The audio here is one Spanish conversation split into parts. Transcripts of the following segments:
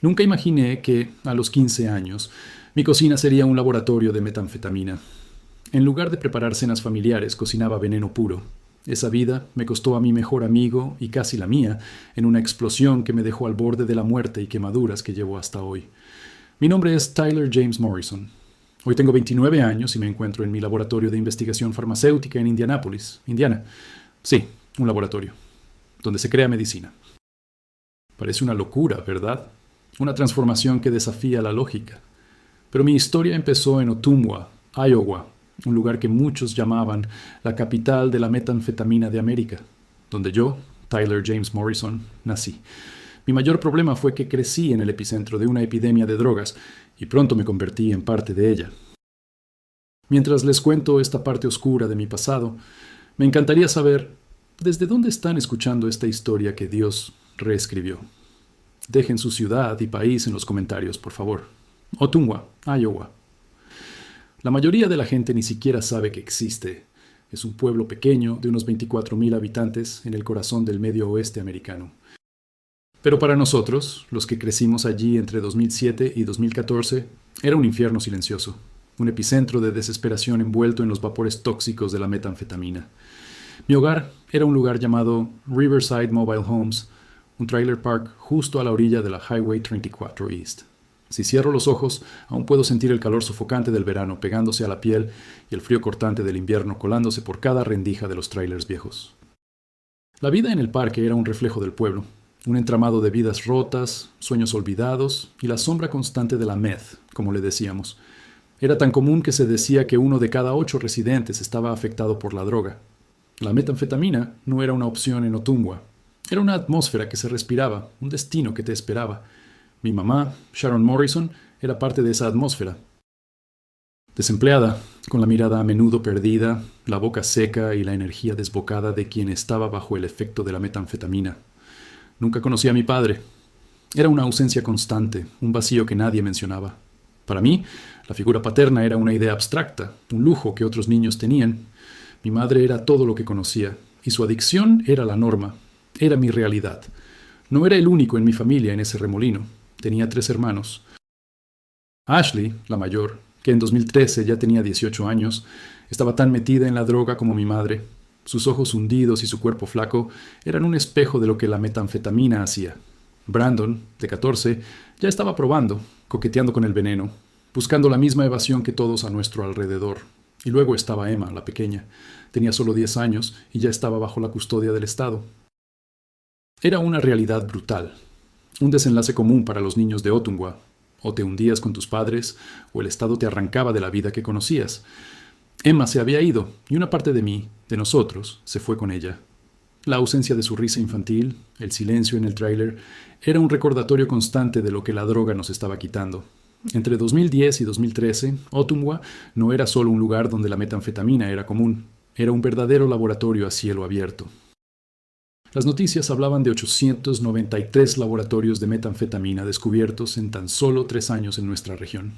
Nunca imaginé que, a los 15 años, mi cocina sería un laboratorio de metanfetamina. En lugar de preparar cenas familiares, cocinaba veneno puro. Esa vida me costó a mi mejor amigo, y casi la mía, en una explosión que me dejó al borde de la muerte y quemaduras que llevo hasta hoy. Mi nombre es Tyler James Morrison. Hoy tengo 29 años y me encuentro en mi laboratorio de investigación farmacéutica en Indianápolis, Indiana. Sí, un laboratorio, donde se crea medicina. Parece una locura, ¿verdad? Una transformación que desafía la lógica. Pero mi historia empezó en Ottumwa, Iowa, un lugar que muchos llamaban la capital de la metanfetamina de América, donde yo, Tyler James Morrison, nací. Mi mayor problema fue que crecí en el epicentro de una epidemia de drogas y pronto me convertí en parte de ella. Mientras les cuento esta parte oscura de mi pasado, me encantaría saber desde dónde están escuchando esta historia que Dios reescribió. Dejen su ciudad y país en los comentarios, por favor. Ottumwa, Iowa. La mayoría de la gente ni siquiera sabe que existe. Es un pueblo pequeño de unos 24,000 habitantes en el corazón del medio oeste americano. Pero para nosotros, los que crecimos allí entre 2007 y 2014, era un infierno silencioso, un epicentro de desesperación envuelto en los vapores tóxicos de la metanfetamina. Mi hogar era un lugar llamado Riverside Mobile Homes, un trailer park justo a la orilla de la Highway 34 East. Si cierro los ojos, aún puedo sentir el calor sofocante del verano pegándose a la piel y el frío cortante del invierno colándose por cada rendija de los trailers viejos. La vida en el parque era un reflejo del pueblo, un entramado de vidas rotas, sueños olvidados y la sombra constante de la meth, como le decíamos. Era tan común que se decía que 1 de cada 8 residentes estaba afectado por la droga. La metanfetamina no era una opción en Ottumwa. Era una atmósfera que se respiraba, un destino que te esperaba. Mi mamá, Sharon Morrison, era parte de esa atmósfera. Desempleada, con la mirada a menudo perdida, la boca seca y la energía desbocada de quien estaba bajo el efecto de la metanfetamina. Nunca conocí a mi padre. Era una ausencia constante, un vacío que nadie mencionaba. Para mí, la figura paterna era una idea abstracta, un lujo que otros niños tenían. Mi madre era todo lo que conocía, y su adicción era la norma, era mi realidad. No era el único en mi familia en ese remolino. Tenía 3 hermanos. Ashley, la mayor, que en 2013 ya tenía 18 años, estaba tan metida en la droga como mi madre. Sus ojos hundidos y su cuerpo flaco eran un espejo de lo que la metanfetamina hacía. Brandon, de 14, ya estaba probando, coqueteando con el veneno, buscando la misma evasión que todos a nuestro alrededor. Y luego estaba Emma, la pequeña. Tenía solo 10 años y ya estaba bajo la custodia del Estado. Era una realidad brutal, un desenlace común para los niños de Ottumwa. O te hundías con tus padres, o el Estado te arrancaba de la vida que conocías. Emma se había ido, y una parte de mí, de nosotros, se fue con ella. La ausencia de su risa infantil, el silencio en el tráiler, era un recordatorio constante de lo que la droga nos estaba quitando. Entre 2010 y 2013, Ottumwa no era solo un lugar donde la metanfetamina era común, era un verdadero laboratorio a cielo abierto. Las noticias hablaban de 893 laboratorios de metanfetamina descubiertos en tan solo 3 años en nuestra región.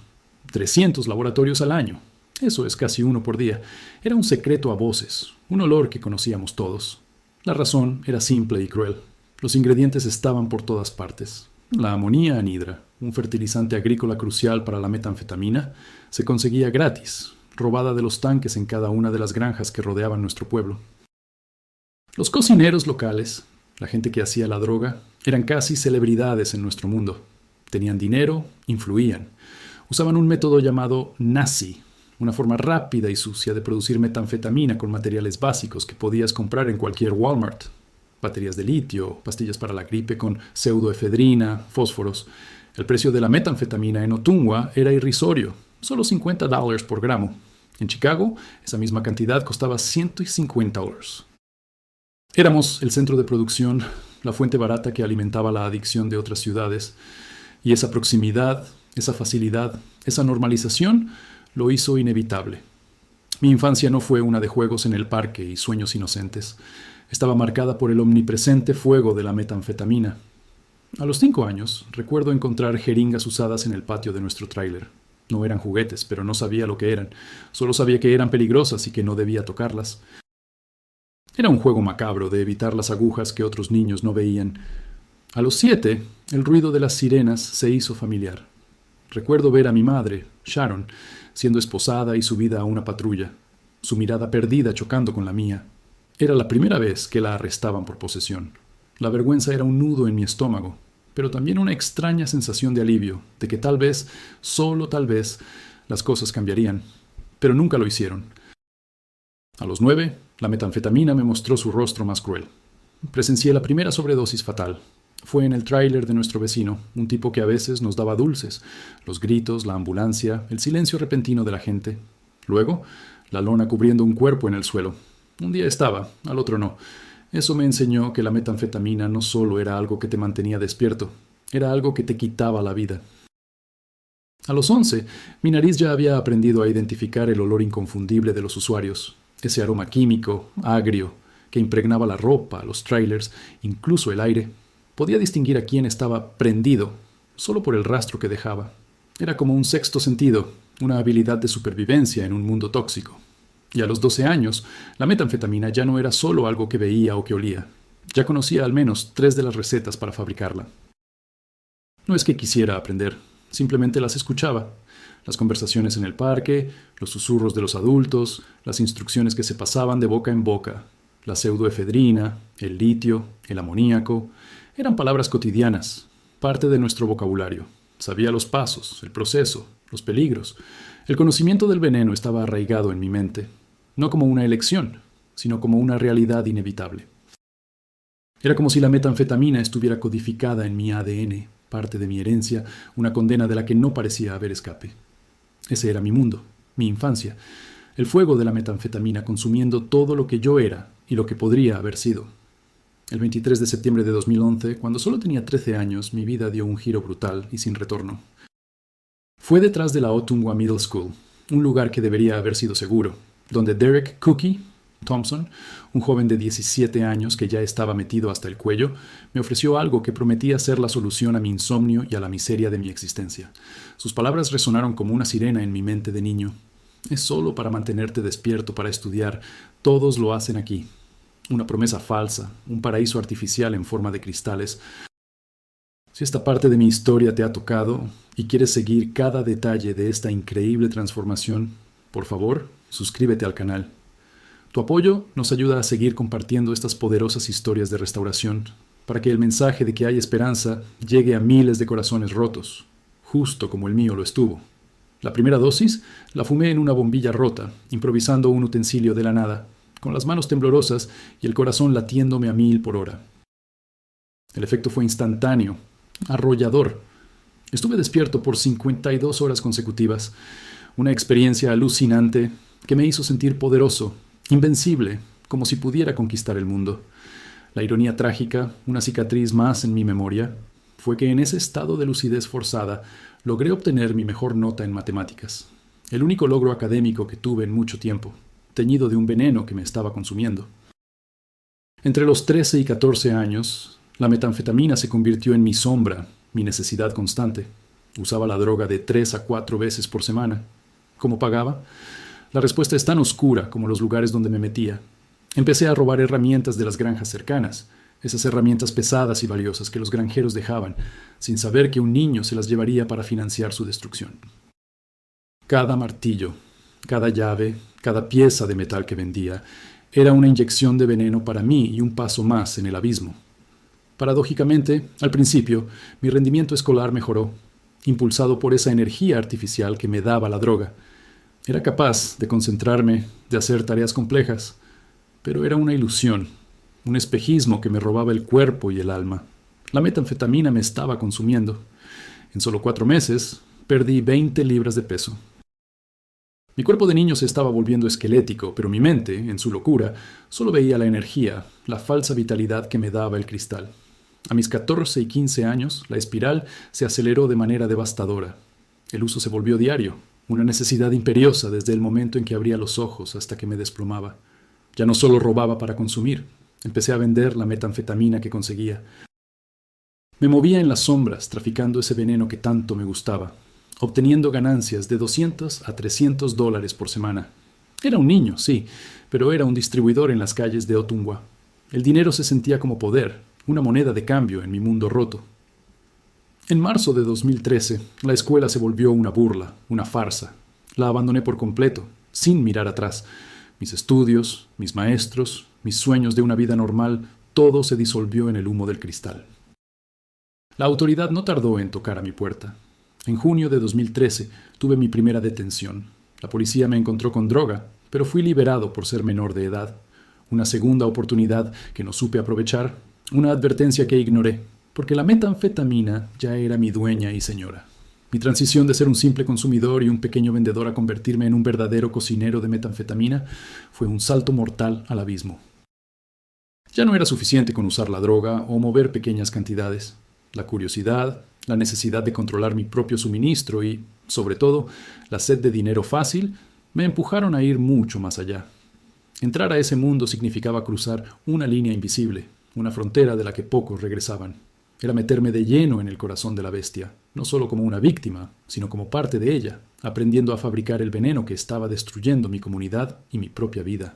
300 laboratorios al año. Eso es casi uno por día. Era un secreto a voces, un olor que conocíamos todos. La razón era simple y cruel. Los ingredientes estaban por todas partes. La amonía anhidra, un fertilizante agrícola crucial para la metanfetamina, se conseguía gratis, robada de los tanques en cada una de las granjas que rodeaban nuestro pueblo. Los cocineros locales, la gente que hacía la droga, eran casi celebridades en nuestro mundo. Tenían dinero, influían. Usaban un método llamado NASI, una forma rápida y sucia de producir metanfetamina con materiales básicos que podías comprar en cualquier Walmart. Baterías de litio, pastillas para la gripe con pseudoefedrina, fósforos. El precio de la metanfetamina en Ottumwa era irrisorio, solo $50 por gramo. En Chicago, esa misma cantidad costaba $150. Éramos el centro de producción, la fuente barata que alimentaba la adicción de otras ciudades, y esa proximidad, esa facilidad, esa normalización lo hizo inevitable. Mi infancia no fue una de juegos en el parque y sueños inocentes. Estaba marcada por el omnipresente fuego de la metanfetamina. A los 5 años, recuerdo encontrar jeringas usadas en el patio de nuestro tráiler. No eran juguetes, pero no sabía lo que eran. Solo sabía que eran peligrosas y que no debía tocarlas. Era un juego macabro de evitar las agujas que otros niños no veían. A los 7, el ruido de las sirenas se hizo familiar. Recuerdo ver a mi madre, Sharon, siendo esposada y subida a una patrulla, su mirada perdida chocando con la mía. Era la primera vez que la arrestaban por posesión. La vergüenza era un nudo en mi estómago, pero también una extraña sensación de alivio, de que tal vez, solo tal vez, las cosas cambiarían. Pero nunca lo hicieron. A los 9, la metanfetamina me mostró su rostro más cruel. Presencié la primera sobredosis fatal. Fue en el tráiler de nuestro vecino, un tipo que a veces nos daba dulces, los gritos, la ambulancia, el silencio repentino de la gente. Luego, la lona cubriendo un cuerpo en el suelo. Un día estaba, al otro no. Eso me enseñó que la metanfetamina no solo era algo que te mantenía despierto, era algo que te quitaba la vida. A los 11, mi nariz ya había aprendido a identificar el olor inconfundible de los usuarios, ese aroma químico, agrio, que impregnaba la ropa, los trailers, incluso el aire. Podía distinguir a quién estaba prendido, solo por el rastro que dejaba. Era como un sexto sentido, una habilidad de supervivencia en un mundo tóxico. Y a los 12 años, la metanfetamina ya no era solo algo que veía o que olía. Ya conocía al menos 3 de las recetas para fabricarla. No es que quisiera aprender, simplemente las escuchaba. Las conversaciones en el parque, los susurros de los adultos, las instrucciones que se pasaban de boca en boca, la pseudoefedrina, el litio, el amoníaco, eran palabras cotidianas, parte de nuestro vocabulario. Sabía los pasos, el proceso, los peligros. El conocimiento del veneno estaba arraigado en mi mente, no como una elección, sino como una realidad inevitable. Era como si la metanfetamina estuviera codificada en mi ADN, parte de mi herencia, una condena de la que no parecía haber escape. Ese era mi mundo, mi infancia, el fuego de la metanfetamina consumiendo todo lo que yo era y lo que podría haber sido. El 23 de septiembre de 2011, cuando solo tenía 13 años, mi vida dio un giro brutal y sin retorno. Fue detrás de la Ottumwa Middle School, un lugar que debería haber sido seguro, donde Derek Cookie Thompson, un joven de 17 años que ya estaba metido hasta el cuello, me ofreció algo que prometía ser la solución a mi insomnio y a la miseria de mi existencia. Sus palabras resonaron como una sirena en mi mente de niño. Es solo para mantenerte despierto, para estudiar. Todos lo hacen aquí. Una promesa falsa, un paraíso artificial en forma de cristales. Si esta parte de mi historia te ha tocado y quieres seguir cada detalle de esta increíble transformación, por favor, suscríbete al canal. Tu apoyo nos ayuda a seguir compartiendo estas poderosas historias de restauración, para que el mensaje de que hay esperanza llegue a miles de corazones rotos, justo como el mío lo estuvo. La primera dosis la fumé en una bombilla rota, improvisando un utensilio de la nada, con las manos temblorosas y el corazón latiéndome a 1000 por hora. El efecto fue instantáneo, arrollador. Estuve despierto por 52 horas consecutivas, una experiencia alucinante que me hizo sentir poderoso, invencible, como si pudiera conquistar el mundo. La ironía trágica, una cicatriz más en mi memoria, fue que en ese estado de lucidez forzada logré obtener mi mejor nota en matemáticas, el único logro académico que tuve en mucho tiempo, teñido de un veneno que me estaba consumiendo. Entre los 13 y 14 años, la metanfetamina se convirtió en mi sombra, mi necesidad constante. Usaba la droga de 3 a 4 veces por semana. ¿Cómo pagaba? La respuesta es tan oscura como los lugares donde me metía. Empecé a robar herramientas de las granjas cercanas, esas herramientas pesadas y valiosas que los granjeros dejaban, sin saber que un niño se las llevaría para financiar su destrucción. Cada martillo, cada llave, cada pieza de metal que vendía, era una inyección de veneno para mí y un paso más en el abismo. Paradójicamente, al principio, mi rendimiento escolar mejoró, impulsado por esa energía artificial que me daba la droga. Era capaz de concentrarme, de hacer tareas complejas, pero era una ilusión, un espejismo que me robaba el cuerpo y el alma. La metanfetamina me estaba consumiendo. En solo 4 meses, perdí 20 libras de peso. Mi cuerpo de niño se estaba volviendo esquelético, pero mi mente, en su locura, solo veía la energía, la falsa vitalidad que me daba el cristal. A mis 14 y 15 años, la espiral se aceleró de manera devastadora. El uso se volvió diario, una necesidad imperiosa desde el momento en que abría los ojos hasta que me desplomaba. Ya no solo robaba para consumir, empecé a vender la metanfetamina que conseguía. Me movía en las sombras, traficando ese veneno que tanto me gustaba, obteniendo ganancias de $200 a $300 por semana. Era un niño, sí, pero era un distribuidor en las calles de Ottumwa. El dinero se sentía como poder, una moneda de cambio en mi mundo roto. En marzo de 2013, la escuela se volvió una burla, una farsa. La abandoné por completo, sin mirar atrás. Mis estudios, mis maestros, mis sueños de una vida normal, todo se disolvió en el humo del cristal. La autoridad no tardó en tocar a mi puerta. En junio de 2013 tuve mi primera detención. La policía me encontró con droga, pero fui liberado por ser menor de edad. Una segunda oportunidad que no supe aprovechar, una advertencia que ignoré, porque la metanfetamina ya era mi dueña y señora. Mi transición de ser un simple consumidor y un pequeño vendedor a convertirme en un verdadero cocinero de metanfetamina fue un salto mortal al abismo. Ya no era suficiente con usar la droga o mover pequeñas cantidades. La curiosidad, la necesidad de controlar mi propio suministro y, sobre todo, la sed de dinero fácil me empujaron a ir mucho más allá. Entrar a ese mundo significaba cruzar una línea invisible, una frontera de la que pocos regresaban. Era meterme de lleno en el corazón de la bestia, no solo como una víctima, sino como parte de ella, aprendiendo a fabricar el veneno que estaba destruyendo mi comunidad y mi propia vida.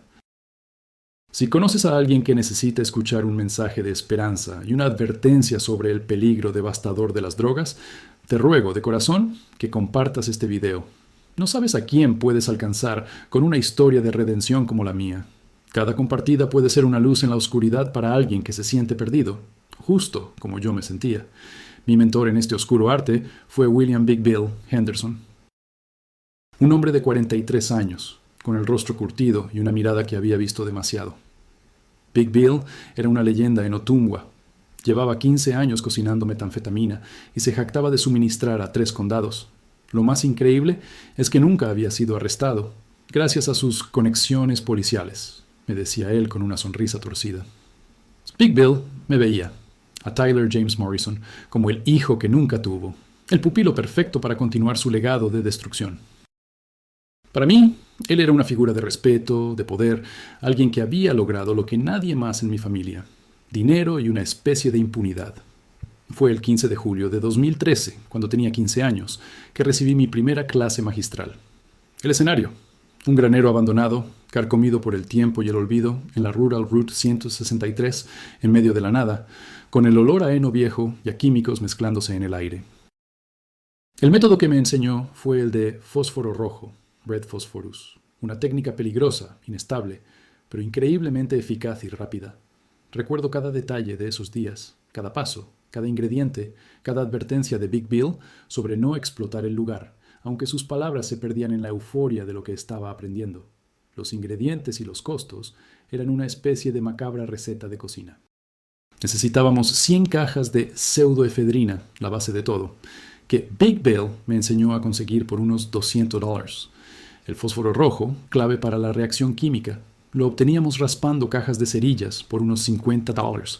Si conoces a alguien que necesita escuchar un mensaje de esperanza y una advertencia sobre el peligro devastador de las drogas, te ruego de corazón que compartas este video. No sabes a quién puedes alcanzar con una historia de redención como la mía. Cada compartida puede ser una luz en la oscuridad para alguien que se siente perdido, justo como yo me sentía. Mi mentor en este oscuro arte fue William Big Bill Henderson. Un hombre de 43 años, con el rostro curtido y una mirada que había visto demasiado. Big Bill era una leyenda en Ottumwa. Llevaba 15 años cocinando metanfetamina y se jactaba de suministrar a 3 condados. Lo más increíble es que nunca había sido arrestado, gracias a sus conexiones policiales, me decía él con una sonrisa torcida. Big Bill me veía, a Tyler James Morrison, como el hijo que nunca tuvo, el pupilo perfecto para continuar su legado de destrucción. Para mí, él era una figura de respeto, de poder, alguien que había logrado lo que nadie más en mi familia, dinero y una especie de impunidad. Fue el 15 de julio de 2013, cuando tenía 15 años, que recibí mi primera clase magistral. El escenario: un granero abandonado, carcomido por el tiempo y el olvido, en la Rural Route 163, en medio de la nada, con el olor a heno viejo y a químicos mezclándose en el aire. El método que me enseñó fue el de fósforo rojo, Red Phosphorus, una técnica peligrosa, inestable, pero increíblemente eficaz y rápida. Recuerdo cada detalle de esos días, cada paso, cada ingrediente, cada advertencia de Big Bill sobre no explotar el lugar, aunque sus palabras se perdían en la euforia de lo que estaba aprendiendo. Los ingredientes y los costos eran una especie de macabra receta de cocina. Necesitábamos 100 cajas de pseudoefedrina, la base de todo, que Big Bill me enseñó a conseguir por unos $200. El fósforo rojo, clave para la reacción química, lo obteníamos raspando cajas de cerillas por unos $50.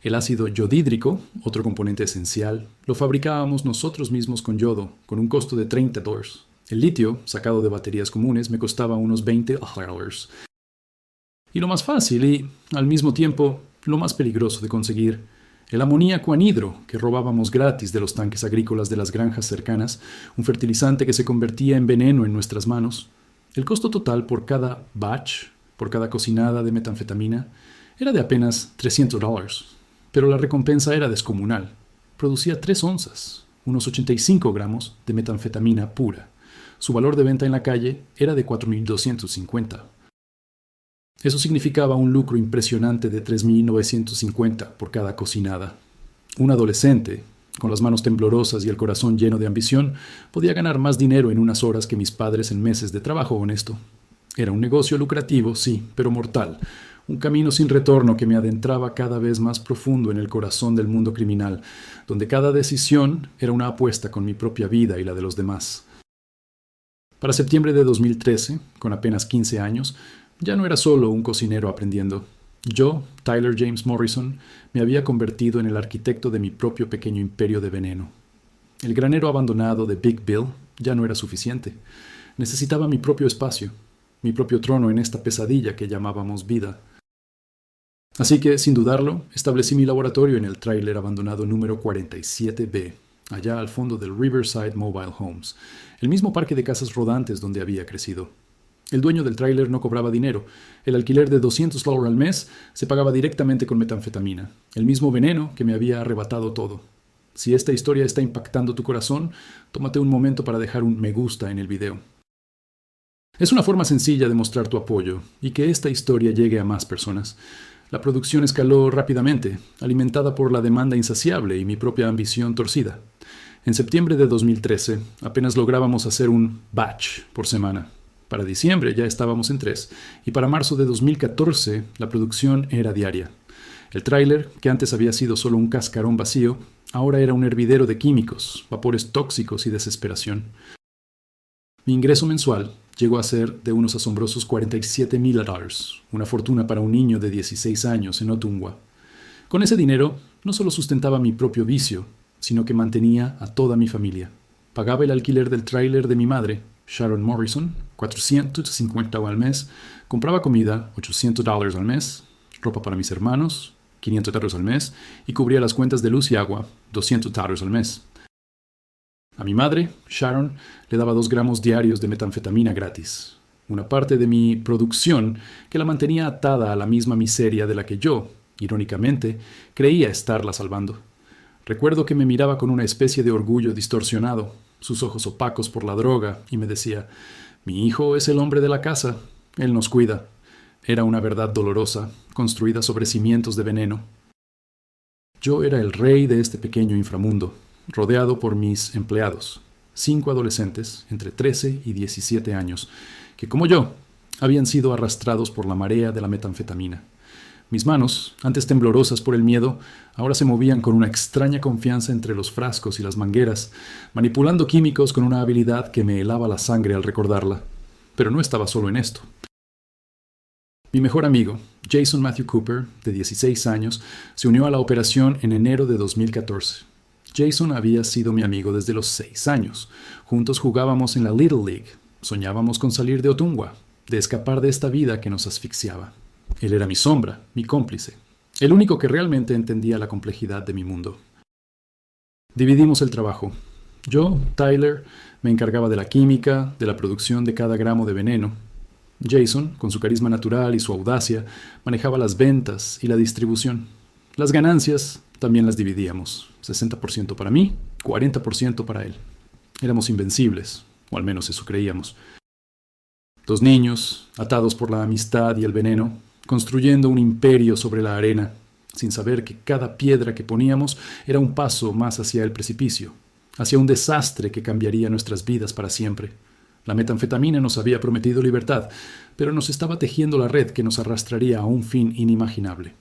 El ácido yodhídrico, otro componente esencial, lo fabricábamos nosotros mismos con yodo, con un costo de $30. El litio, sacado de baterías comunes, me costaba unos $20. Y lo más fácil y, al mismo tiempo, lo más peligroso de conseguir, el amoníaco anhidro que robábamos gratis de los tanques agrícolas de las granjas cercanas, un fertilizante que se convertía en veneno en nuestras manos. El costo total por cada batch, por cada cocinada de metanfetamina, era de apenas $300. Pero la recompensa era descomunal. Producía 3 onzas, unos 85 gramos de metanfetamina pura. Su valor de venta en la calle era de $4,250. Eso significaba un lucro impresionante de $3,950 por cada cocinada. Un adolescente, con las manos temblorosas y el corazón lleno de ambición, podía ganar más dinero en unas horas que mis padres en meses de trabajo honesto. Era un negocio lucrativo, sí, pero mortal. Un camino sin retorno que me adentraba cada vez más profundo en el corazón del mundo criminal, donde cada decisión era una apuesta con mi propia vida y la de los demás. Para septiembre de 2013, con apenas 15 años, ya no era solo un cocinero aprendiendo. Yo, Tyler James Morrison, me había convertido en el arquitecto de mi propio pequeño imperio de veneno. El granero abandonado de Big Bill ya no era suficiente. Necesitaba mi propio espacio, mi propio trono en esta pesadilla que llamábamos vida. Así que, sin dudarlo, establecí mi laboratorio en el tráiler abandonado número 47B, allá al fondo del Riverside Mobile Homes, el mismo parque de casas rodantes donde había crecido. El dueño del tráiler no cobraba dinero. El alquiler de $200 al mes se pagaba directamente con metanfetamina, el mismo veneno que me había arrebatado todo. Si esta historia está impactando tu corazón, tómate un momento para dejar un me gusta en el video. Es una forma sencilla de mostrar tu apoyo y que esta historia llegue a más personas. La producción escaló rápidamente, alimentada por la demanda insaciable y mi propia ambición torcida. En septiembre de 2013 apenas lográbamos hacer un batch por semana. Para diciembre ya estábamos en 3 y para marzo de 2014 la producción era diaria. El tráiler, que antes había sido solo un cascarón vacío, ahora era un hervidero de químicos, vapores tóxicos y desesperación. Mi ingreso mensual llegó a ser de unos asombrosos $47,000, una fortuna para un niño de 16 años en Ottumwa. Con ese dinero no solo sustentaba mi propio vicio, sino que mantenía a toda mi familia. Pagaba el alquiler del tráiler de mi madre, Sharon Morrison, $450 al mes, compraba comida, $800 al mes, ropa para mis hermanos, $500 al mes, y cubría las cuentas de luz y agua, $200 al mes. A mi madre, Sharon, le daba 2 gramos diarios de metanfetamina gratis, una parte de mi producción que la mantenía atada a la misma miseria de la que yo, irónicamente, creía estarla salvando. Recuerdo que me miraba con una especie de orgullo distorsionado, sus ojos opacos por la droga, y me decía, mi hijo es el hombre de la casa, él nos cuida. Era una verdad dolorosa, construida sobre cimientos de veneno. Yo era el rey de este pequeño inframundo, rodeado por mis empleados, 5 adolescentes entre 13 y 17 años, que como yo, habían sido arrastrados por la marea de la metanfetamina. Mis manos, antes temblorosas por el miedo, ahora se movían con una extraña confianza entre los frascos y las mangueras, manipulando químicos con una habilidad que me helaba la sangre al recordarla. Pero no estaba solo en esto. Mi mejor amigo, Jason Matthew Cooper, de 16 años, se unió a la operación en enero de 2014. Jason había sido mi amigo desde los 6 años. Juntos jugábamos en la Little League. Soñábamos con salir de Ottumwa, de escapar de esta vida que nos asfixiaba. Él era mi sombra, mi cómplice, el único que realmente entendía la complejidad de mi mundo. Dividimos el trabajo. Yo, Tyler, me encargaba de la química, de la producción de cada gramo de veneno. Jason, con su carisma natural y su audacia, manejaba las ventas y la distribución. Las ganancias también las dividíamos, 60% para mí, 40% para él. Éramos invencibles, o al menos eso creíamos. 2 niños, atados por la amistad y el veneno, construyendo un imperio sobre la arena, sin saber que cada piedra que poníamos era un paso más hacia el precipicio, hacia un desastre que cambiaría nuestras vidas para siempre. La metanfetamina nos había prometido libertad, pero nos estaba tejiendo la red que nos arrastraría a un fin inimaginable.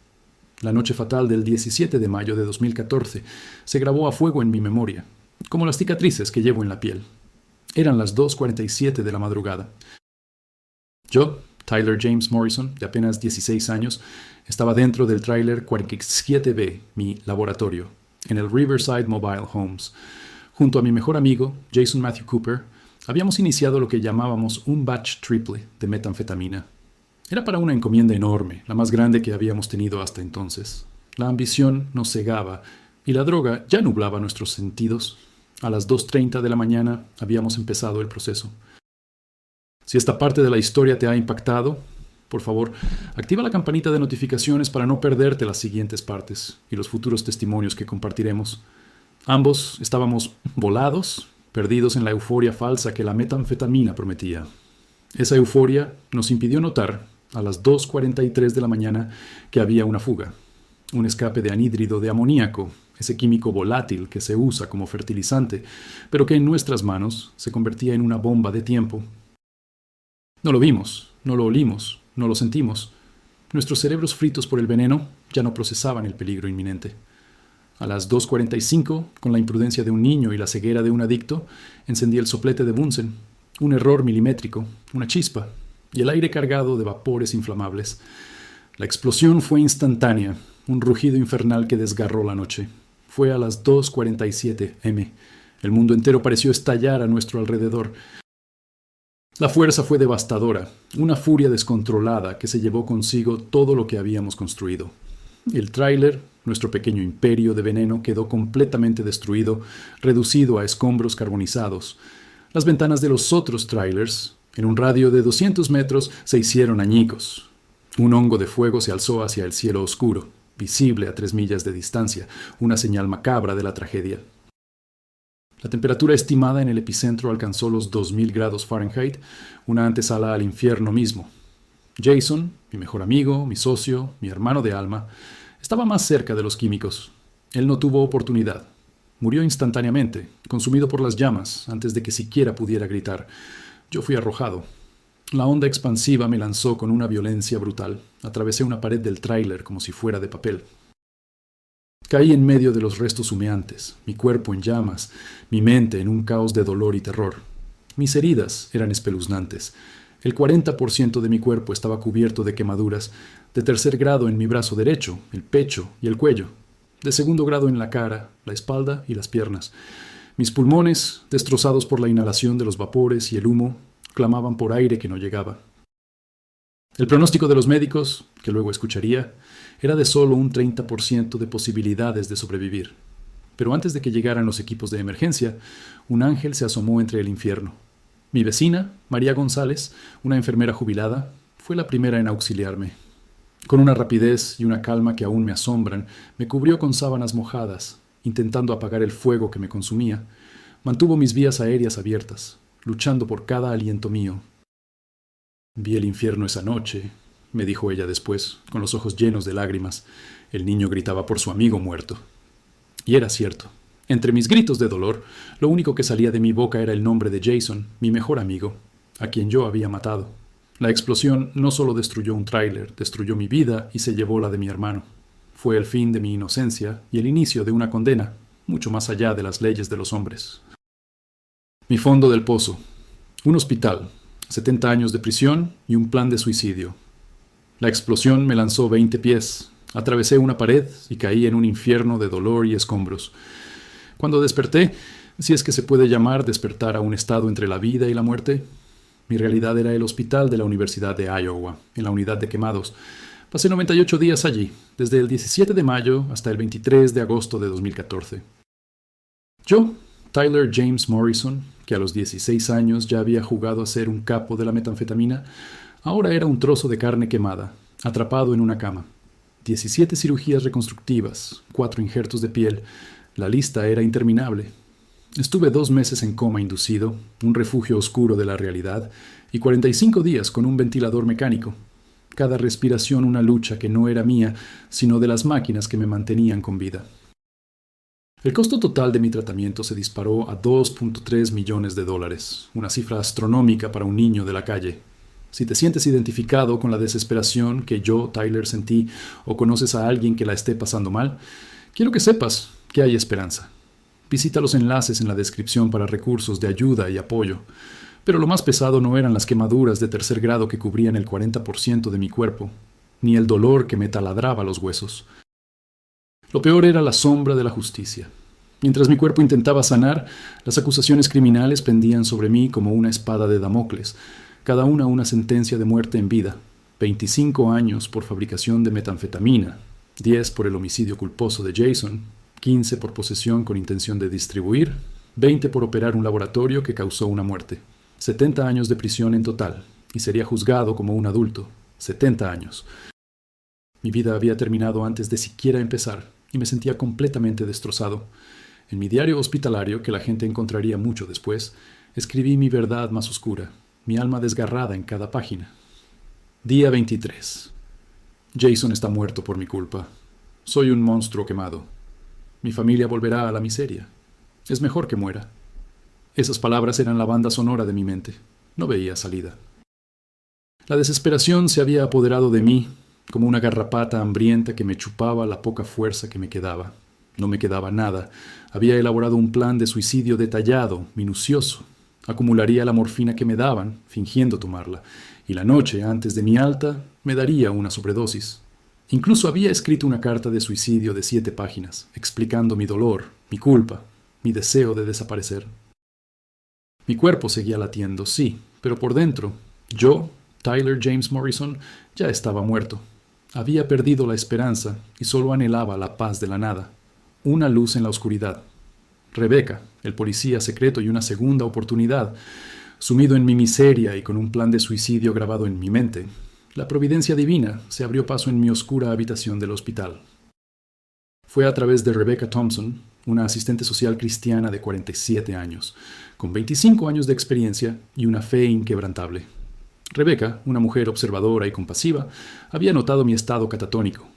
La noche fatal del 17 de mayo de 2014 se grabó a fuego en mi memoria, como las cicatrices que llevo en la piel. Eran las 2:47 de la madrugada. Yo, Tyler James Morrison, de apenas 16 años, estaba dentro del tráiler 47B, mi laboratorio, en el Riverside Mobile Homes. Junto a mi mejor amigo, Jason Matthew Cooper, habíamos iniciado lo que llamábamos un batch triple de metanfetamina. Era para una encomienda enorme, la más grande que habíamos tenido hasta entonces. La ambición nos cegaba y la droga ya nublaba nuestros sentidos. A las 2:30 de la mañana habíamos empezado el proceso. Si esta parte de la historia te ha impactado, por favor, activa la campanita de notificaciones para no perderte las siguientes partes y los futuros testimonios que compartiremos. Ambos estábamos volados, perdidos en la euforia falsa que la metanfetamina prometía. Esa euforia nos impidió notar, a las 2:43 de la mañana, que había una fuga, un escape de anhídrido de amoníaco, ese químico volátil que se usa como fertilizante, pero que en nuestras manos se convertía en una bomba de tiempo. No lo vimos, no lo olimos, no lo sentimos. Nuestros cerebros fritos por el veneno ya no procesaban el peligro inminente. A las 2:45, con la imprudencia de un niño y la ceguera de un adicto, encendí el soplete de Bunsen. Un error milimétrico, una chispa, y el aire cargado de vapores inflamables. La explosión fue instantánea, un rugido infernal que desgarró la noche. Fue a las 2:47 m. El mundo entero pareció estallar a nuestro alrededor. La fuerza fue devastadora, una furia descontrolada que se llevó consigo todo lo que habíamos construido. El tráiler, nuestro pequeño imperio de veneno, quedó completamente destruido, reducido a escombros carbonizados. Las ventanas de los otros tráilers, En un radio de 200 metros se hicieron añicos. Un hongo de fuego se alzó hacia el cielo oscuro, visible a 3 millas de distancia, una señal macabra de la tragedia. La temperatura estimada en el epicentro alcanzó los 2000 grados Fahrenheit, una antesala al infierno mismo. Jason, mi mejor amigo, mi socio, mi hermano de alma, estaba más cerca de los químicos. Él no tuvo oportunidad. Murió instantáneamente, consumido por las llamas, antes de que siquiera pudiera gritar. Yo fui arrojado. La onda expansiva me lanzó con una violencia brutal. Atravesé una pared del tráiler como si fuera de papel. Caí en medio de los restos humeantes, mi cuerpo en llamas, mi mente en un caos de dolor y terror. Mis heridas eran espeluznantes. El 40% de mi cuerpo estaba cubierto de quemaduras, de tercer grado en mi brazo derecho, el pecho y el cuello, de segundo grado en la cara, la espalda y las piernas. Mis pulmones, destrozados por la inhalación de los vapores y el humo, clamaban por aire que no llegaba. El pronóstico de los médicos, que luego escucharía, era de solo un 30% de posibilidades de sobrevivir. Pero antes de que llegaran los equipos de emergencia, un ángel se asomó entre el infierno. Mi vecina, María González, una enfermera jubilada, fue la primera en auxiliarme. Con una rapidez y una calma que aún me asombran, me cubrió con sábanas mojadas, intentando apagar el fuego que me consumía. Mantuvo mis vías aéreas abiertas, luchando por cada aliento mío. Vi el infierno esa noche, me dijo ella después, con los ojos llenos de lágrimas. El niño gritaba por su amigo muerto. Y era cierto. Entre mis gritos de dolor, lo único que salía de mi boca era el nombre de Jason, mi mejor amigo, a quien yo había matado. La explosión no solo destruyó un tráiler, destruyó mi vida y se llevó la de mi hermano. Fue el fin de mi inocencia y el inicio de una condena, mucho más allá de las leyes de los hombres. Mi fondo del pozo. Un hospital, 70 años de prisión y un plan de suicidio. La explosión me lanzó 20 pies. Atravesé una pared y caí en un infierno de dolor y escombros. Cuando desperté, si es que se puede llamar despertar a un estado entre la vida y la muerte, mi realidad era el hospital de la Universidad de Iowa, en la unidad de quemados. Pasé 98 días allí, desde el 17 de mayo hasta el 23 de agosto de 2014. Yo, Tyler James Morrison, que a los 16 años ya había jugado a ser un capo de la metanfetamina, ahora era un trozo de carne quemada, atrapado en una cama. 17 cirugías reconstructivas, 4 injertos de piel. La lista era interminable. Estuve 2 meses en coma inducido, un refugio oscuro de la realidad, y 45 días con un ventilador mecánico. Cada respiración una lucha que no era mía, sino de las máquinas que me mantenían con vida. El costo total de mi tratamiento se disparó a $2.3 millones, una cifra astronómica para un niño de la calle. Si te sientes identificado con la desesperación que yo, Tyler, sentí, o conoces a alguien que la esté pasando mal, quiero que sepas que hay esperanza. Visita los enlaces en la descripción para recursos de ayuda y apoyo. Pero lo más pesado no eran las quemaduras de tercer grado que cubrían el 40% de mi cuerpo, ni el dolor que me taladraba los huesos. Lo peor era la sombra de la justicia. Mientras mi cuerpo intentaba sanar, las acusaciones criminales pendían sobre mí como una espada de Damocles, cada una sentencia de muerte en vida, 25 años por fabricación de metanfetamina, 10 por el homicidio culposo de Jason, 15 por posesión con intención de distribuir, 20 por operar un laboratorio que causó una muerte, 70 años de prisión en total, y sería juzgado como un adulto, 70 años. Mi vida había terminado antes de siquiera empezar, y me sentía completamente destrozado. En mi diario hospitalario, que la gente encontraría mucho después, escribí mi verdad más oscura, mi alma desgarrada en cada página. Día 23. Jason está muerto por mi culpa. Soy un monstruo quemado. Mi familia volverá a la miseria. Es mejor que muera. Esas palabras eran la banda sonora de mi mente. No veía salida. La desesperación se había apoderado de mí, como una garrapata hambrienta que me chupaba la poca fuerza que me quedaba. No me quedaba nada. Había elaborado un plan de suicidio detallado, minucioso. Acumularía la morfina que me daban, fingiendo tomarla, y la noche antes de mi alta me daría una sobredosis. Incluso había escrito una carta de suicidio de 7 páginas, explicando mi dolor, mi culpa, mi deseo de desaparecer. Mi cuerpo seguía latiendo, sí, pero por dentro, yo, Tyler James Morrison, ya estaba muerto. Había perdido la esperanza y solo anhelaba la paz de la nada, una luz en la oscuridad. Rebecca, el policía secreto y una segunda oportunidad. Sumido en mi miseria y con un plan de suicidio grabado en mi mente, la providencia divina se abrió paso en mi oscura habitación del hospital. Fue a través de Rebecca Thompson, una asistente social cristiana de 47 años, con 25 años de experiencia y una fe inquebrantable. Rebecca, una mujer observadora y compasiva, había notado mi estado catatónico.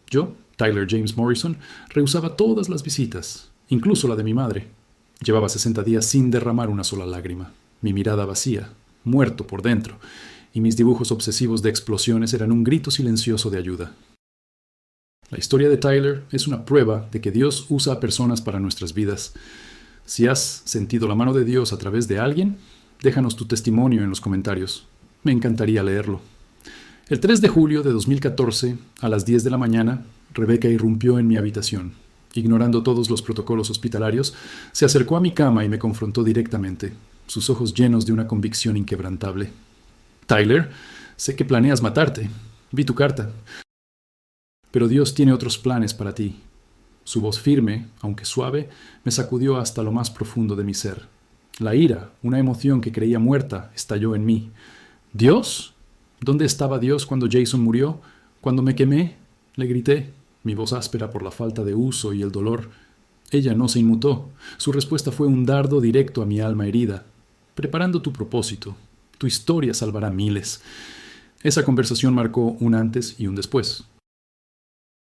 Yo, Tyler James Morrison, rehusaba todas las visitas, incluso la de mi madre. Llevaba 60 días sin derramar una sola lágrima, mi mirada vacía, muerto por dentro, y mis dibujos obsesivos de explosiones eran un grito silencioso de ayuda. La historia de Tyler es una prueba de que Dios usa a personas para nuestras vidas. Si has sentido la mano de Dios a través de alguien, déjanos tu testimonio en los comentarios. Me encantaría leerlo. El 3 de julio de 2014, a las 10 de la mañana, Rebecca irrumpió en mi habitación. Ignorando todos los protocolos hospitalarios, se acercó a mi cama y me confrontó directamente, sus ojos llenos de una convicción inquebrantable. Tyler, sé que planeas matarte. Vi tu carta. Pero Dios tiene otros planes para ti. Su voz firme, aunque suave, me sacudió hasta lo más profundo de mi ser. La ira, una emoción que creía muerta, estalló en mí. ¿Dios? ¿Dónde estaba Dios cuando Jason murió? ¿Cuando me quemé? Le grité, mi voz áspera por la falta de uso y el dolor. Ella no se inmutó. Su respuesta fue un dardo directo a mi alma herida. Preparando tu propósito. Tu historia salvará miles. Esa conversación marcó un antes y un después.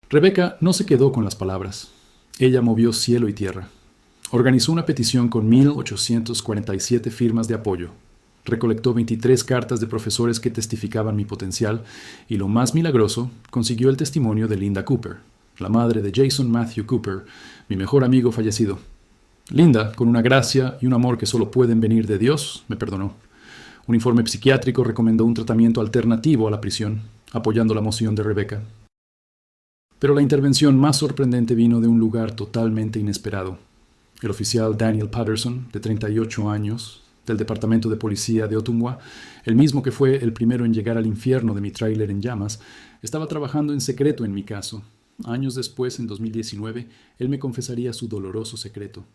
Rebecca no se quedó con las palabras. Ella movió cielo y tierra. Organizó una petición con 1,847 firmas de apoyo. Recolectó 23 cartas de profesores que testificaban mi potencial y, lo más milagroso, consiguió el testimonio de Linda Cooper, la madre de Jason Matthew Cooper, mi mejor amigo fallecido. Linda, con una gracia y un amor que solo pueden venir de Dios, me perdonó. Un informe psiquiátrico recomendó un tratamiento alternativo a la prisión, apoyando la moción de Rebecca. Pero la intervención más sorprendente vino de un lugar totalmente inesperado. El oficial Daniel Patterson, de 38 años, del Departamento de Policía de Ottumwa, el mismo que fue el primero en llegar al infierno de mi tráiler en llamas, estaba trabajando en secreto en mi caso. Años después, en 2019, él me confesaría su doloroso secreto.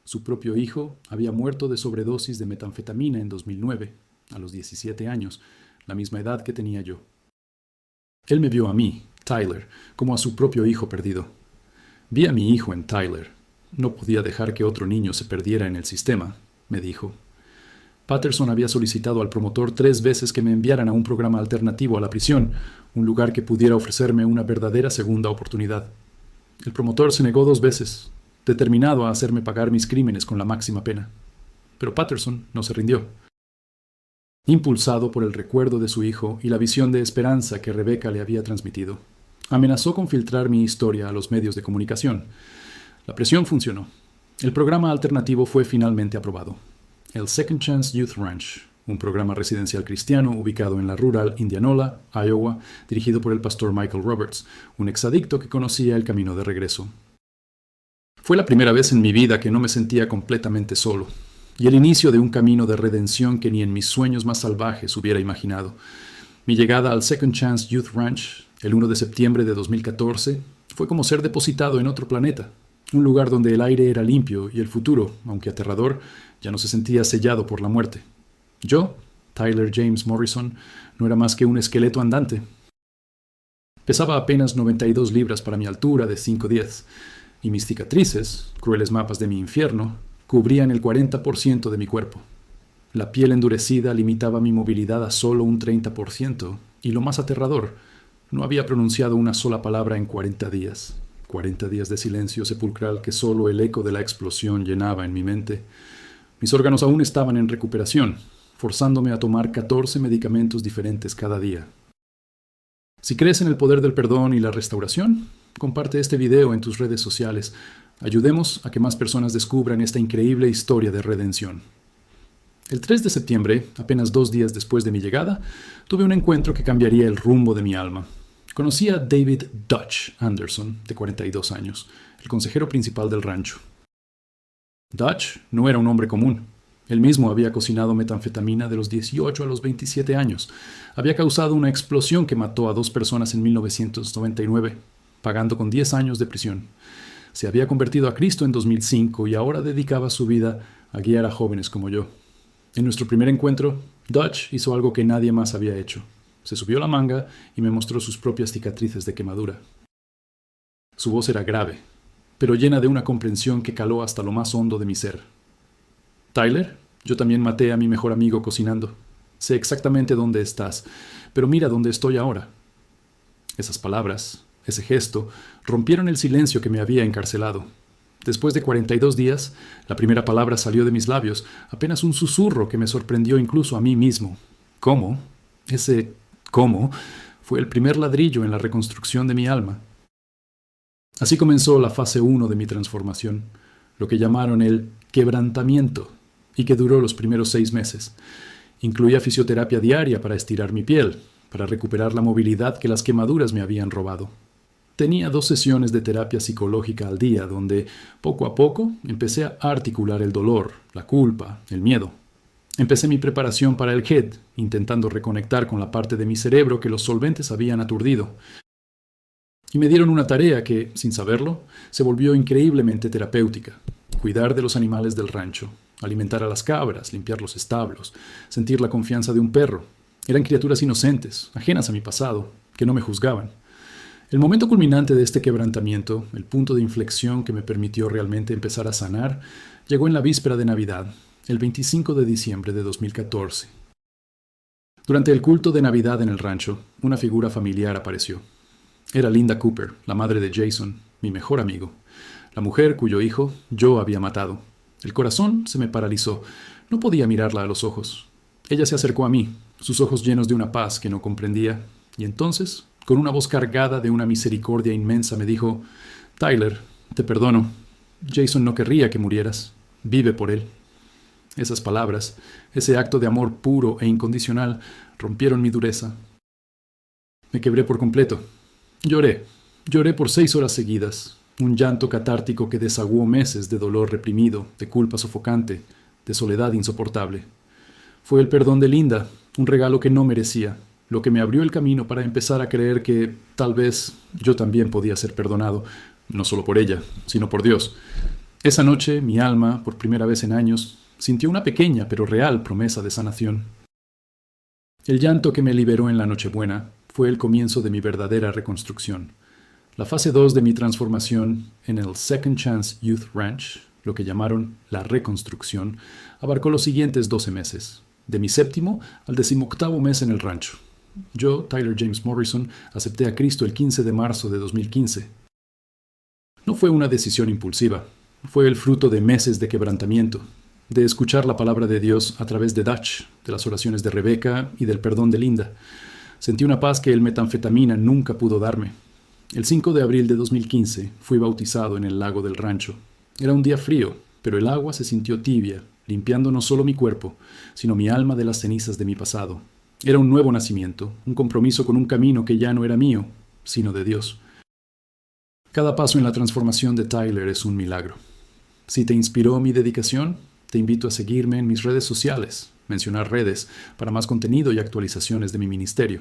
Su propio hijo había muerto de sobredosis de metanfetamina en 2009, a los 17 años, la misma edad que tenía yo. Él me vio a mí, Tyler, como a su propio hijo perdido. Vi a mi hijo en Tyler. No podía dejar que otro niño se perdiera en el sistema, me dijo. Patterson había solicitado al promotor 3 veces que me enviaran a un programa alternativo a la prisión, un lugar que pudiera ofrecerme una verdadera segunda oportunidad. El promotor se negó 2 veces, determinado a hacerme pagar mis crímenes con la máxima pena. Pero Patterson no se rindió. Impulsado por el recuerdo de su hijo y la visión de esperanza que Rebecca le había transmitido, amenazó con filtrar mi historia a los medios de comunicación. La presión funcionó. El programa alternativo fue finalmente aprobado. El Second Chance Youth Ranch, un programa residencial cristiano ubicado en la rural Indianola, Iowa, dirigido por el pastor Michael Roberts, un exadicto que conocía el camino de regreso. Fue la primera vez en mi vida que no me sentía completamente solo, y el inicio de un camino de redención que ni en mis sueños más salvajes hubiera imaginado. Mi llegada al Second Chance Youth Ranch, el 1 de septiembre de 2014, fue como ser depositado en otro planeta, un lugar donde el aire era limpio y el futuro, aunque aterrador, ya no se sentía sellado por la muerte. Yo, Tyler James Morrison, no era más que un esqueleto andante. Pesaba apenas 92 libras para mi altura de 5'10", y mis cicatrices, crueles mapas de mi infierno, cubrían el 40% de mi cuerpo. La piel endurecida limitaba mi movilidad a solo un 30%, y lo más aterrador, no había pronunciado una sola palabra en 40 días. 40 días de silencio sepulcral que solo el eco de la explosión llenaba en mi mente. Mis órganos aún estaban en recuperación, forzándome a tomar 14 medicamentos diferentes cada día. Si crees en el poder del perdón y la restauración, comparte este video en tus redes sociales. Ayudemos a que más personas descubran esta increíble historia de redención. El 3 de septiembre, apenas 2 días después de mi llegada, tuve un encuentro que cambiaría el rumbo de mi alma. Conocí a David Dutch Anderson, de 42 años, el consejero principal del rancho. Dutch no era un hombre común. Él mismo había cocinado metanfetamina de los 18 a los 27 años. Había causado una explosión que mató a 2 personas en 1999, pagando con 10 años de prisión. Se había convertido a Cristo en 2005 y ahora dedicaba su vida a guiar a jóvenes como yo. En nuestro primer encuentro, Dutch hizo algo que nadie más había hecho. Se subió la manga y me mostró sus propias cicatrices de quemadura. Su voz era grave, pero llena de una comprensión que caló hasta lo más hondo de mi ser. Tyler, yo también maté a mi mejor amigo cocinando. Sé exactamente dónde estás, pero mira dónde estoy ahora. Esas palabras, ese gesto, rompieron el silencio que me había encarcelado. Después de 42 días, la primera palabra salió de mis labios, apenas un susurro que me sorprendió incluso a mí mismo. ¿Cómo? Ese ¿cómo? Fue el primer ladrillo en la reconstrucción de mi alma. Así comenzó la fase 1 de mi transformación, lo que llamaron el quebrantamiento, y que duró los primeros 6 meses. Incluía fisioterapia diaria para estirar mi piel, para recuperar la movilidad que las quemaduras me habían robado. Tenía 2 sesiones de terapia psicológica al día, donde, poco a poco, empecé a articular el dolor, la culpa, el miedo. Empecé mi preparación para el HED, intentando reconectar con la parte de mi cerebro que los solventes habían aturdido. Y me dieron una tarea que, sin saberlo, se volvió increíblemente terapéutica: cuidar de los animales del rancho, alimentar a las cabras, limpiar los establos, sentir la confianza de un perro. Eran criaturas inocentes, ajenas a mi pasado, que no me juzgaban. El momento culminante de este quebrantamiento, el punto de inflexión que me permitió realmente empezar a sanar, llegó en la víspera de Navidad, el 25 de diciembre de 2014. Durante el culto de Navidad en el rancho, una figura familiar apareció. Era Linda Cooper, la madre de Jason, mi mejor amigo, la mujer cuyo hijo yo había matado. El corazón se me paralizó. No podía mirarla a los ojos. Ella se acercó a mí, sus ojos llenos de una paz que no comprendía, y entonces, con una voz cargada de una misericordia inmensa, me dijo: «Tyler, te perdono. Jason no querría que murieras. Vive por él». Esas palabras, ese acto de amor puro e incondicional, rompieron mi dureza. Me quebré por completo. Lloré por 6 horas seguidas, un llanto catártico que desaguó meses de dolor reprimido, de culpa sofocante, de soledad insoportable. Fue el perdón de Linda, un regalo que no merecía, lo que me abrió el camino para empezar a creer que, tal vez, yo también podía ser perdonado, no solo por ella, sino por Dios. Esa noche, mi alma, por primera vez en años, sintió una pequeña pero real promesa de sanación. El llanto que me liberó en la Nochebuena fue el comienzo de mi verdadera reconstrucción. La fase 2 de mi transformación en el Second Chance Youth Ranch, lo que llamaron la reconstrucción, abarcó los siguientes 12 meses, de mi 7º al 18º mes en el rancho. Yo, Tyler James Morrison, acepté a Cristo el 15 de marzo de 2015. No fue una decisión impulsiva, fue el fruto de meses de quebrantamiento, de escuchar la palabra de Dios a través de Dutch, de las oraciones de Rebecca y del perdón de Linda. Sentí una paz que el metanfetamina nunca pudo darme. El 5 de abril de 2015 fui bautizado en el lago del rancho. Era un día frío, pero el agua se sintió tibia, limpiando no solo mi cuerpo, sino mi alma de las cenizas de mi pasado. Era un nuevo nacimiento, un compromiso con un camino que ya no era mío, sino de Dios. Cada paso en la transformación de Tyler es un milagro. Si te inspiró mi dedicación, te invito a seguirme en mis redes sociales, mencionar redes, para más contenido y actualizaciones de mi ministerio.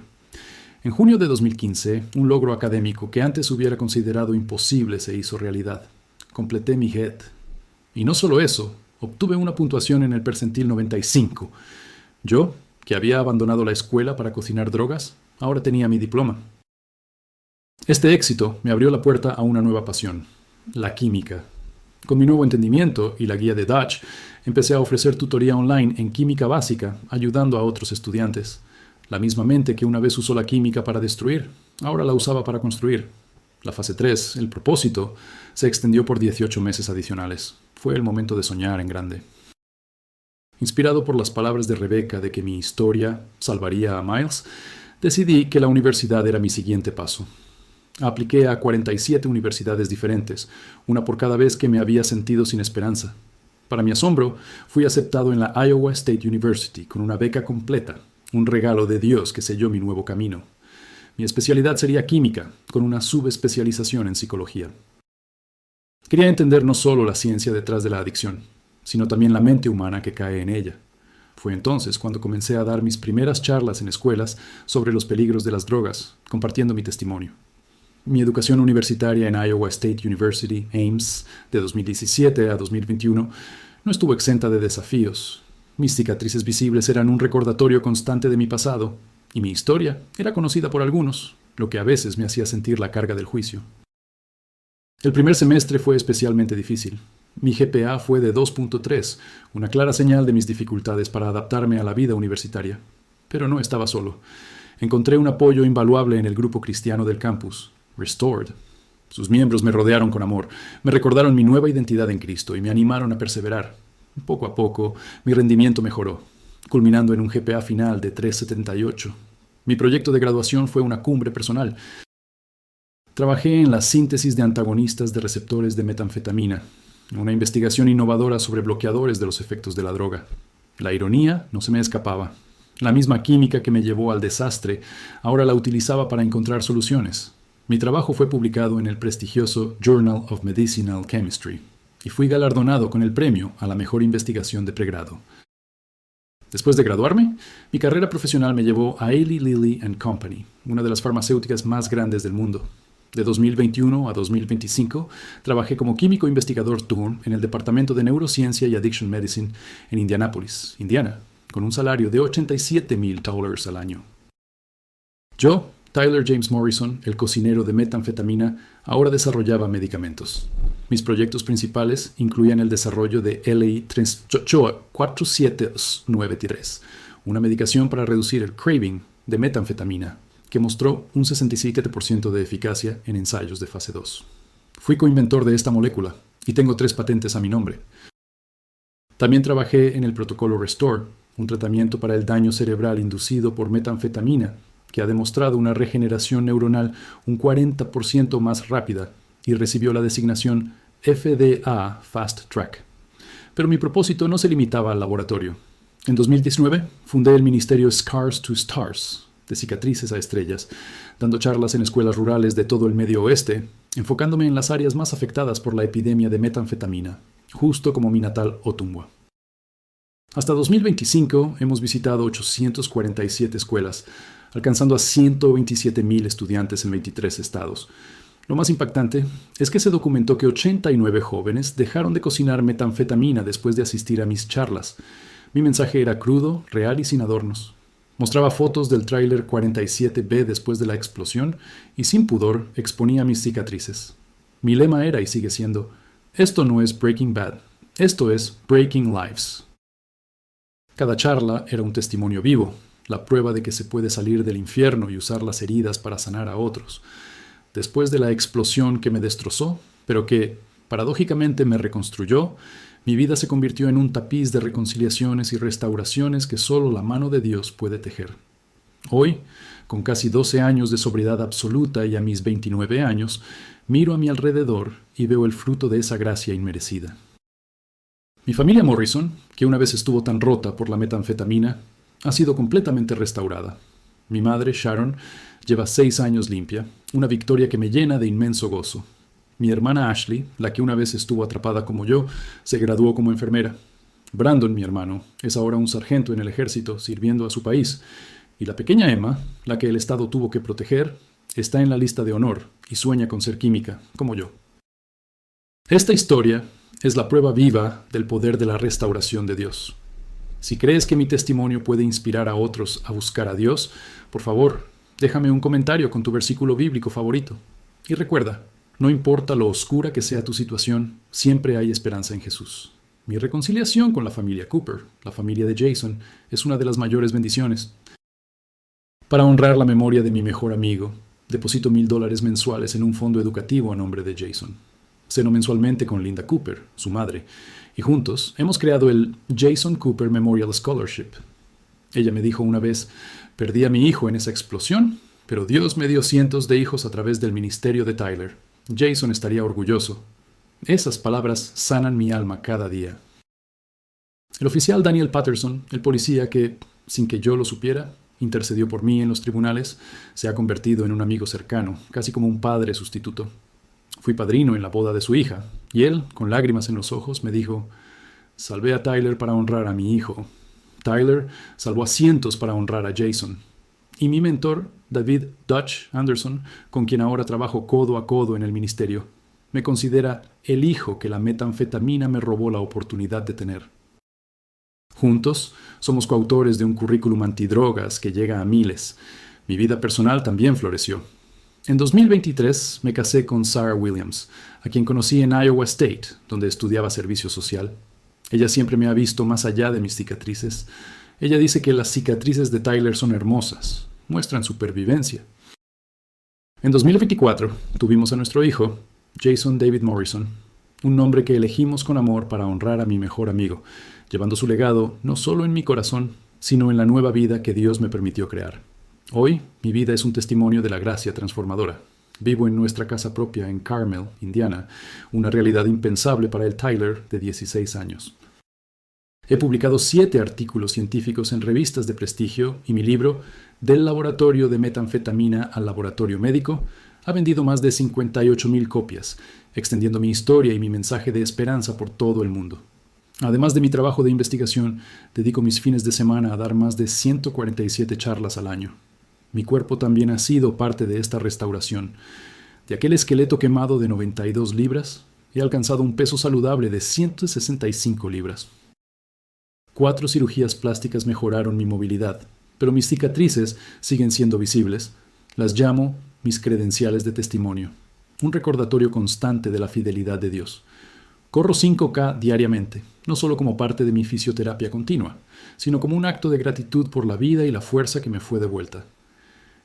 En junio de 2015, un logro académico que antes hubiera considerado imposible se hizo realidad. Completé mi HED. Y no solo eso, obtuve una puntuación en el percentil 95. Yo, que había abandonado la escuela para cocinar drogas, ahora tenía mi diploma. Este éxito me abrió la puerta a una nueva pasión, la química. Con mi nuevo entendimiento y la guía de Dutch, empecé a ofrecer tutoría online en química básica, ayudando a otros estudiantes. La misma mente que una vez usó la química para destruir, ahora la usaba para construir. La fase 3, el propósito, se extendió por 18 meses adicionales. Fue el momento de soñar en grande. Inspirado por las palabras de Rebecca de que mi historia salvaría a Miles, decidí que la universidad era mi siguiente paso. Apliqué a 47 universidades diferentes, una por cada vez que me había sentido sin esperanza. Para mi asombro, fui aceptado en la Iowa State University con una beca completa, un regalo de Dios que selló mi nuevo camino. Mi especialidad sería química, con una subespecialización en psicología. Quería entender no solo la ciencia detrás de la adicción, sino también la mente humana que cae en ella. Fue entonces cuando comencé a dar mis primeras charlas en escuelas sobre los peligros de las drogas, compartiendo mi testimonio. Mi educación universitaria en Iowa State University, Ames, de 2017 a 2021, no estuvo exenta de desafíos. Mis cicatrices visibles eran un recordatorio constante de mi pasado, y mi historia era conocida por algunos, lo que a veces me hacía sentir la carga del juicio. El primer semestre fue especialmente difícil. Mi GPA fue de 2.3, una clara señal de mis dificultades para adaptarme a la vida universitaria. Pero no estaba solo. Encontré un apoyo invaluable en el grupo cristiano del campus, Restored. Sus miembros me rodearon con amor, me recordaron mi nueva identidad en Cristo y me animaron a perseverar. Poco a poco, mi rendimiento mejoró, culminando en un GPA final de 3.78. Mi proyecto de graduación fue una cumbre personal. Trabajé en la síntesis de antagonistas de receptores de metanfetamina, una investigación innovadora sobre bloqueadores de los efectos de la droga. La ironía no se me escapaba. La misma química que me llevó al desastre, ahora la utilizaba para encontrar soluciones. Mi trabajo fue publicado en el prestigioso Journal of Medicinal Chemistry y fui galardonado con el premio a la mejor investigación de pregrado. Después de graduarme, mi carrera profesional me llevó a Eli Lilly and Company, una de las farmacéuticas más grandes del mundo. De 2021 a 2025, trabajé como químico investigador turn en el Departamento de Neurociencia y Addiction Medicine en Indianápolis, Indiana, con un salario de $87,000 al año. Yo, Tyler James Morrison, el cocinero de metanfetamina, ahora desarrollaba medicamentos. Mis proyectos principales incluían el desarrollo de LI-4793, una medicación para reducir el craving de metanfetamina, que mostró un 67% de eficacia en ensayos de fase 2. Fui coinventor de esta molécula y tengo 3 patentes a mi nombre. También trabajé en el protocolo Restore, un tratamiento para el daño cerebral inducido por metanfetamina, que ha demostrado una regeneración neuronal un 40% más rápida y recibió la designación FDA Fast Track. Pero mi propósito no se limitaba al laboratorio. En 2019 fundé el ministerio Scars to Stars, de cicatrices a estrellas, dando charlas en escuelas rurales de todo el Medio Oeste, enfocándome en las áreas más afectadas por la epidemia de metanfetamina, justo como mi natal Ottumwa. Hasta 2025 hemos visitado 847 escuelas, alcanzando a 127,000 estudiantes en 23 estados. Lo más impactante es que se documentó que 89 jóvenes dejaron de cocinar metanfetamina después de asistir a mis charlas. Mi mensaje era crudo, real y sin adornos. Mostraba fotos del tráiler 47B después de la explosión y sin pudor exponía mis cicatrices. Mi lema era y sigue siendo: esto no es Breaking Bad, esto es Breaking Lives. Cada charla era un testimonio vivo, la prueba de que se puede salir del infierno y usar las heridas para sanar a otros. Después de la explosión que me destrozó, pero que, paradójicamente, me reconstruyó, mi vida se convirtió en un tapiz de reconciliaciones y restauraciones que solo la mano de Dios puede tejer. Hoy, con casi 12 años de sobriedad absoluta y a mis 29 años, miro a mi alrededor y veo el fruto de esa gracia inmerecida. Mi familia Morrison, que una vez estuvo tan rota por la metanfetamina, ha sido completamente restaurada. Mi madre, Sharon, lleva 6 años limpia, una victoria que me llena de inmenso gozo. Mi hermana Ashley, la que una vez estuvo atrapada como yo, se graduó como enfermera. Brandon, mi hermano, es ahora un sargento en el ejército sirviendo a su país. Y la pequeña Emma, la que el Estado tuvo que proteger, está en la lista de honor y sueña con ser química, como yo. Esta historia es la prueba viva del poder de la restauración de Dios. Si crees que mi testimonio puede inspirar a otros a buscar a Dios, por favor, déjame un comentario con tu versículo bíblico favorito. Y recuerda, no importa lo oscura que sea tu situación, siempre hay esperanza en Jesús. Mi reconciliación con la familia Cooper, la familia de Jason, es una de las mayores bendiciones. Para honrar la memoria de mi mejor amigo, deposito $1,000 mensuales en un fondo educativo a nombre de Jason. Ceno mensualmente con Linda Cooper, su madre, y juntos hemos creado el Jason Cooper Memorial Scholarship. Ella me dijo una vez: perdí a mi hijo en esa explosión, pero Dios me dio cientos de hijos a través del ministerio de Tyler. Jason estaría orgulloso. Esas palabras sanan mi alma cada día. El oficial Daniel Patterson, el policía que, sin que yo lo supiera, intercedió por mí en los tribunales, se ha convertido en un amigo cercano, casi como un padre sustituto. Fui padrino en la boda de su hija, y él, con lágrimas en los ojos, me dijo: salvé a Tyler para honrar a mi hijo. Tyler salvó a cientos para honrar a Jason. Y mi mentor, David Dutch Anderson, con quien ahora trabajo codo a codo en el ministerio, me considera el hijo que la metanfetamina me robó la oportunidad de tener. Juntos, somos coautores de un currículum antidrogas que llega a miles. Mi vida personal también floreció. En 2023 me casé con Sarah Williams, a quien conocí en Iowa State, donde estudiaba servicio social. Ella siempre me ha visto más allá de mis cicatrices. Ella dice que las cicatrices de Tyler son hermosas, muestran supervivencia. En 2024 tuvimos a nuestro hijo, Jason David Morrison, un nombre que elegimos con amor para honrar a mi mejor amigo, llevando su legado no solo en mi corazón, sino en la nueva vida que Dios me permitió crear. Hoy, mi vida es un testimonio de la gracia transformadora. Vivo en nuestra casa propia en Carmel, Indiana, una realidad impensable para el Tyler de 16 años. He publicado 7 artículos científicos en revistas de prestigio y mi libro, Del laboratorio de metanfetamina al laboratorio médico, ha vendido más de 58,000 copias, extendiendo mi historia y mi mensaje de esperanza por todo el mundo. Además de mi trabajo de investigación, dedico mis fines de semana a dar más de 147 charlas al año. Mi cuerpo también ha sido parte de esta restauración. De aquel esqueleto quemado de 92 libras, he alcanzado un peso saludable de 165 libras. 4 cirugías plásticas mejoraron mi movilidad, pero mis cicatrices siguen siendo visibles. Las llamo mis credenciales de testimonio, un recordatorio constante de la fidelidad de Dios. Corro 5K diariamente, no solo como parte de mi fisioterapia continua, sino como un acto de gratitud por la vida y la fuerza que me fue devuelta.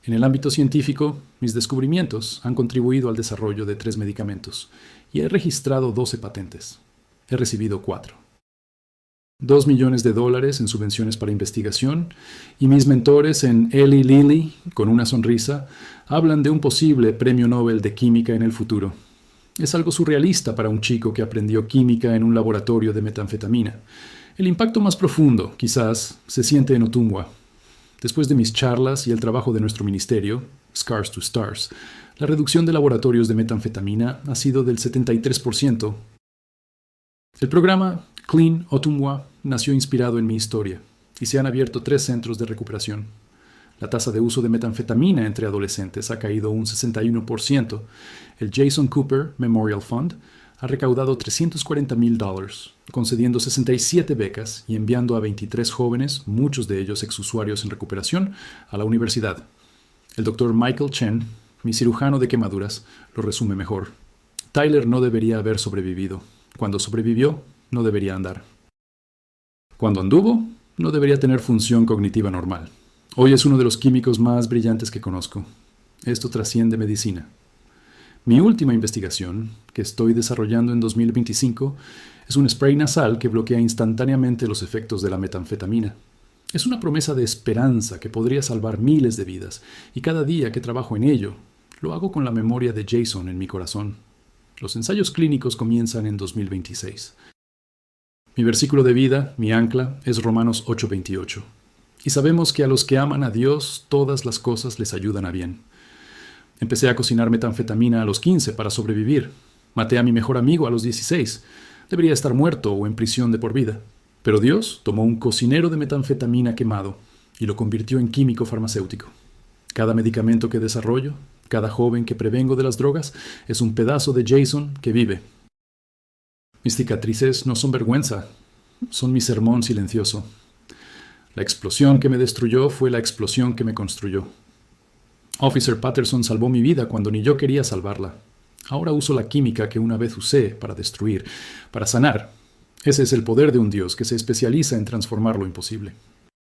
En el ámbito científico, mis descubrimientos han contribuido al desarrollo de 3 medicamentos y he registrado 12 patentes. He recibido 4. $2 millones en subvenciones para investigación, y mis mentores en Eli Lilly, con una sonrisa, hablan de un posible premio Nobel de química en el futuro. Es algo surrealista para un chico que aprendió química en un laboratorio de metanfetamina. El impacto más profundo, quizás, se siente en Ottumwa. Después de mis charlas y el trabajo de nuestro ministerio, Scars to Stars, la reducción de laboratorios de metanfetamina ha sido del 73%. El programa Clean Ottumwa nació inspirado en mi historia y se han abierto 3 centros de recuperación. La tasa de uso de metanfetamina entre adolescentes ha caído un 61%. El Jason Cooper Memorial Fund ha recaudado $340,000, concediendo 67 becas y enviando a 23 jóvenes, muchos de ellos exusuarios en recuperación, a la universidad. El Dr. Michael Chen, mi cirujano de quemaduras, lo resume mejor. Tyler no debería haber sobrevivido. Cuando sobrevivió, no debería andar. Cuando anduvo, no debería tener función cognitiva normal. Hoy es uno de los químicos más brillantes que conozco. Esto trasciende medicina. Mi última investigación, que estoy desarrollando en 2025, es un spray nasal que bloquea instantáneamente los efectos de la metanfetamina. Es una promesa de esperanza que podría salvar miles de vidas, y cada día que trabajo en ello, lo hago con la memoria de Jason en mi corazón. Los ensayos clínicos comienzan en 2026. Mi versículo de vida, mi ancla, es Romanos 8:28. Y sabemos que a los que aman a Dios, todas las cosas les ayudan a bien. Empecé a cocinar metanfetamina a los 15 para sobrevivir. Maté a mi mejor amigo a los 16. Debería estar muerto o en prisión de por vida. Pero Dios tomó un cocinero de metanfetamina quemado y lo convirtió en químico farmacéutico. Cada medicamento que desarrollo, cada joven que prevengo de las drogas, es un pedazo de Jason que vive. Mis cicatrices no son vergüenza, son mi sermón silencioso. La explosión que me destruyó fue la explosión que me construyó. Officer Patterson salvó mi vida cuando ni yo quería salvarla. Ahora uso la química que una vez usé para destruir, para sanar. Ese es el poder de un Dios que se especializa en transformar lo imposible.